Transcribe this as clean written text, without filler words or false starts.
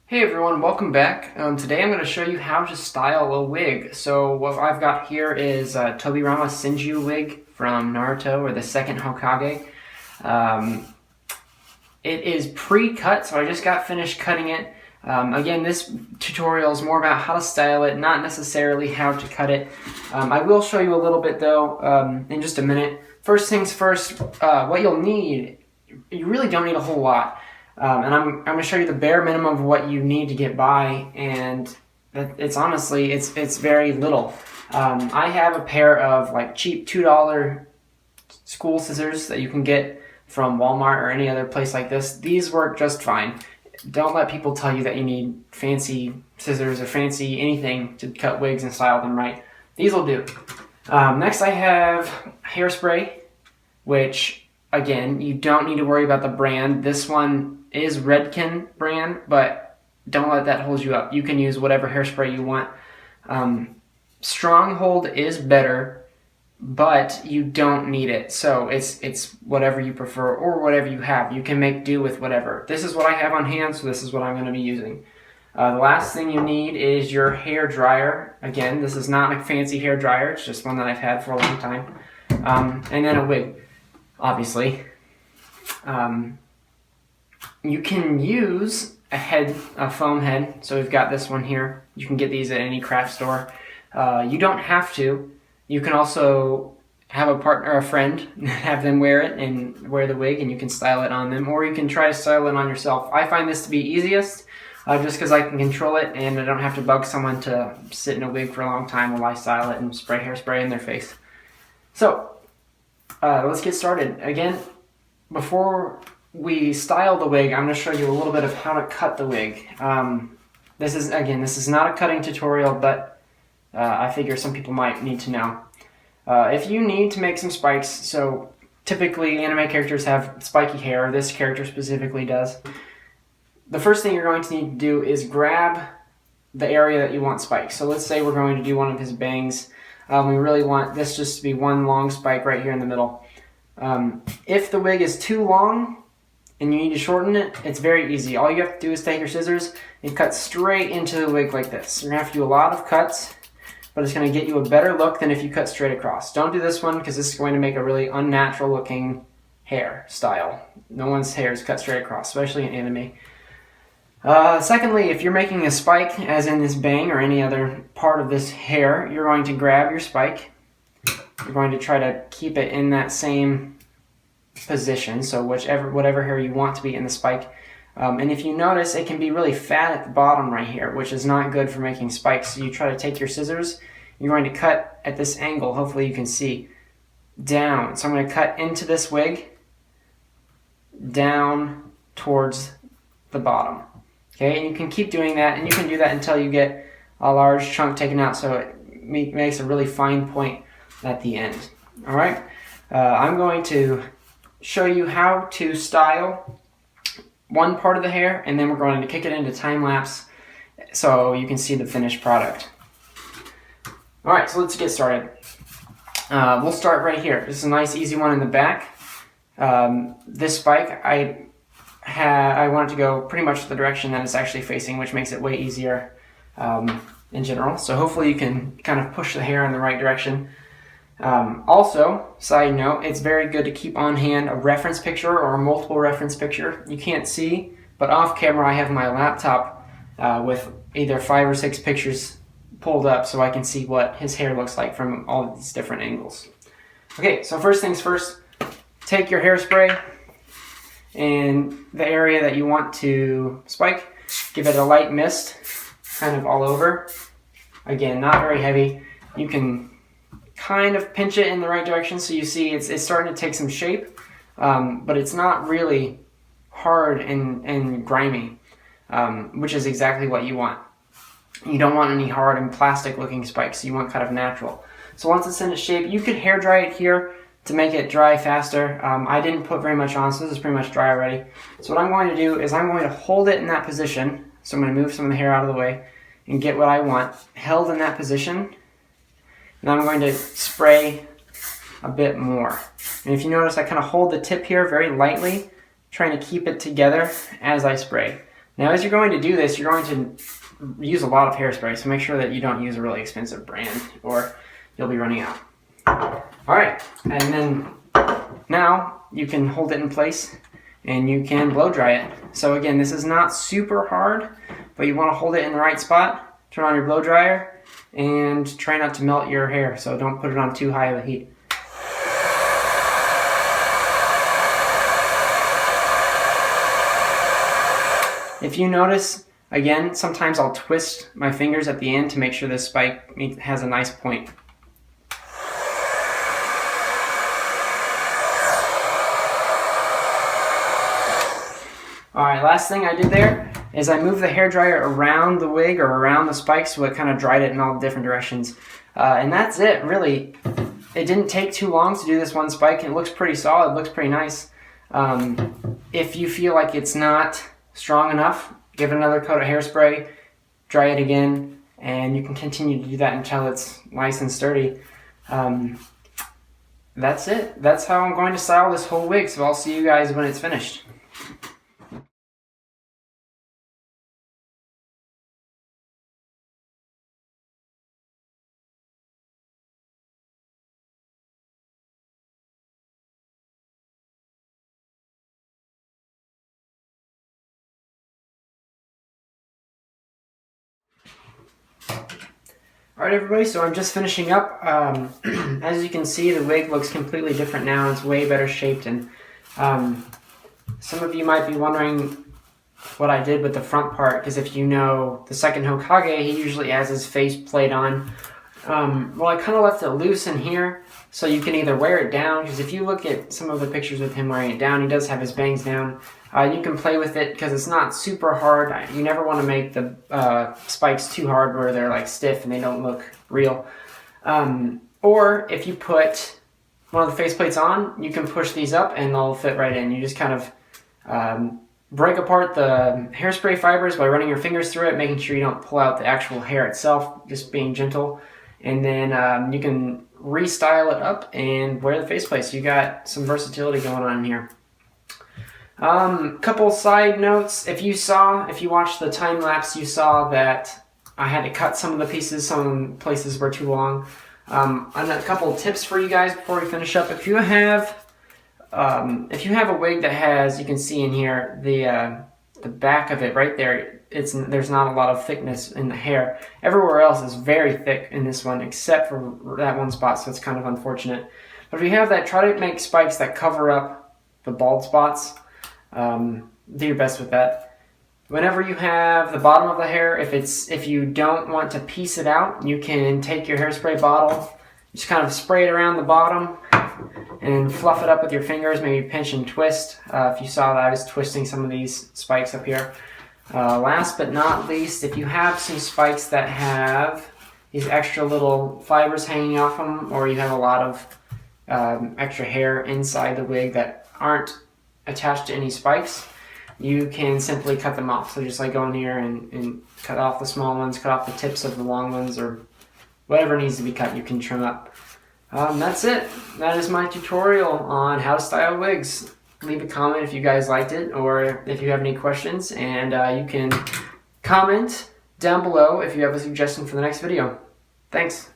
Hey everyone, welcome back. Today I'm going to show you how to style a wig. So what I've got here is Tobirama Senju wig from Naruto, or the second Hokage. It is pre-cut, so I just got finished cutting it. Again, this tutorial is more about how to style it, not necessarily how to cut it. I will show you a little bit though in just a minute. First things first, what you'll need, you really don't need a whole lot. And I'm going to show you the bare minimum of what you need to get by, and it's honestly, it's very little. I have a pair of like cheap $2 school scissors that you can get from Walmart or any other place like this. These work just fine. Don't let people tell you that you need fancy scissors or fancy anything to cut wigs and style them right. These will do. Next I have Hairspray, which again, you don't need to worry about the brand. This one is Redken brand, but don't let that hold you up. You can use whatever hairspray you want. Stronghold is better, but you don't need it. So it's whatever you prefer or whatever you have. You can make do with whatever. This is what I have on hand, so this is what I'm going to be using. The last thing you need is your hair dryer. Again, this is not a fancy hair dryer. It's just one that I've had for a long time. And then a wig, obviously. You can use a foam head. So we've got this one here. You can get these at any craft store. You don't have to. You can also have a partner or a friend, have them wear it and wear the wig, and you can style it on them, or you can try to style it on yourself. I find this to be easiest just because I can control it and I don't have to bug someone to sit in a wig for a long time while I style it and spray hairspray in their face. So let's get started. Again, before we style the wig, I'm going to show you a little bit of how to cut the wig. This is not a cutting tutorial, but I figure some people might need to know. If you need to make some spikes, so typically anime characters have spiky hair, this character specifically does. The first thing you're going to need to do is grab the area that you want spikes. So let's say we're going to do one of his bangs. We really want this just to be one long spike right here in the middle. If the wig is too long and you need to shorten it, it's very easy. All you have to do is take your scissors and cut straight into the wig like this. You're going to have to do a lot of cuts, but it's going to get you a better look than if you cut straight across. Don't do this one because this is going to make a really unnatural looking hair style. No one's hair is cut straight across, especially in anime. Secondly, if you're making a spike, as in this bang or any other part of this hair, you're going to grab your spike. You're going to try to keep it in that same position, so whatever hair you want to be in the spike. And if you notice, it can be really fat at the bottom right here, which is not good for making spikes. So you try to take your scissors, you're going to cut at this angle, hopefully you can see, down. So I'm going to cut into this wig, down towards the bottom. Okay, and you can keep doing that, and you can do that until you get a large chunk taken out, so it makes a really fine point at the end. All right, I'm going to show you how to style one part of the hair, and then we're going to kick it into time lapse so you can see the finished product. All right, so let's get started. We'll start right here. This is a nice easy one in the back. This spike, I want it to go pretty much the direction that it's actually facing, which makes it way easier in general. So hopefully you can kind of push the hair in the right direction. Also, side note, it's very good to keep on hand a reference picture or a multiple reference picture. You can't see, but off camera I have my laptop with either 5 or 6 pictures pulled up so I can see what his hair looks like from all of these different angles. Okay, so first things first, take your hairspray and the area that you want to spike, give it a light mist, kind of all over. Again, not very heavy. You can kind of pinch it in the right direction so you see it's starting to take some shape, but it's not really hard and grimy, which is exactly what you want. You don't want any hard and plastic looking spikes. You want kind of natural. So once it's in its shape, you could hair dry it here to make it dry faster. I didn't put very much on, so this is pretty much dry already. So what I'm going to do is I'm going to hold it in that position. So I'm going to move some of the hair out of the way and get what I want held in that position. And I'm going to spray a bit more. And if you notice, I kind of hold the tip here very lightly, trying to keep it together as I spray. Now as you're going to do this, you're going to use a lot of hairspray, so make sure that you don't use a really expensive brand or you'll be running out. Alright, and then now you can hold it in place and you can blow dry it. So again, this is not super hard, but you want to hold it in the right spot. Turn on your blow dryer and try not to melt your hair, so don't put it on too high of a heat. If you notice, again, sometimes I'll twist my fingers at the end to make sure this spike has a nice point. Alright, last thing I did there is I moved the hairdryer around the wig or around the spike so it kind of dried it in all different directions. And that's it, really. It didn't take too long to do this one spike. It looks pretty solid, looks pretty nice. If you feel like it's not strong enough, give it another coat of hairspray, dry it again, and you can continue to do that until it's nice and sturdy. That's it. That's how I'm going to style this whole wig, so I'll see you guys when it's finished. Alright everybody, so I'm just finishing up. As you can see, the wig looks completely different now. It's way better shaped, and some of you might be wondering what I did with the front part, because if you know the second Hokage, he usually has his face plate on. Well, I kind of left it loose in here, so you can either wear it down, because if you look at some of the pictures with him wearing it down, he does have his bangs down. You can play with it because it's not super hard. You never want to make the spikes too hard where they're like stiff and they don't look real. Or if you put one of the faceplates on, you can push these up and they'll fit right in. You just kind of break apart the hairspray fibers by running your fingers through it, making sure you don't pull out the actual hair itself, just being gentle. And then you can restyle it up and wear the faceplate. So you got some versatility going on in here. Couple side notes. If you watched the time lapse, you saw that I had to cut some of the pieces. Some places were too long. And a couple of tips for you guys before we finish up. If you have a wig that has, you can see in here the back of it right there. There's not a lot of thickness in the hair. Everywhere else is very thick in this one, except for that one spot. So it's kind of unfortunate. But if you have that, try to make spikes that cover up the bald spots. Do your best with that. Whenever you have the bottom of the hair, if you don't want to piece it out, you can take your hairspray bottle, just kind of spray it around the bottom and fluff it up with your fingers, maybe pinch and twist. If you saw that, I was twisting some of these spikes up here. Last but not least, if you have some spikes that have these extra little fibers hanging off them, or you have a lot of extra hair inside the wig that aren't attached to any spikes, you can simply cut them off. So just like go in here and cut off the small ones, cut off the tips of the long ones, or whatever needs to be cut, you can trim up. That's it. That is my tutorial on how to style wigs. Leave a comment if you guys liked it, or if you have any questions, and you can comment down below if you have a suggestion for the next video. Thanks.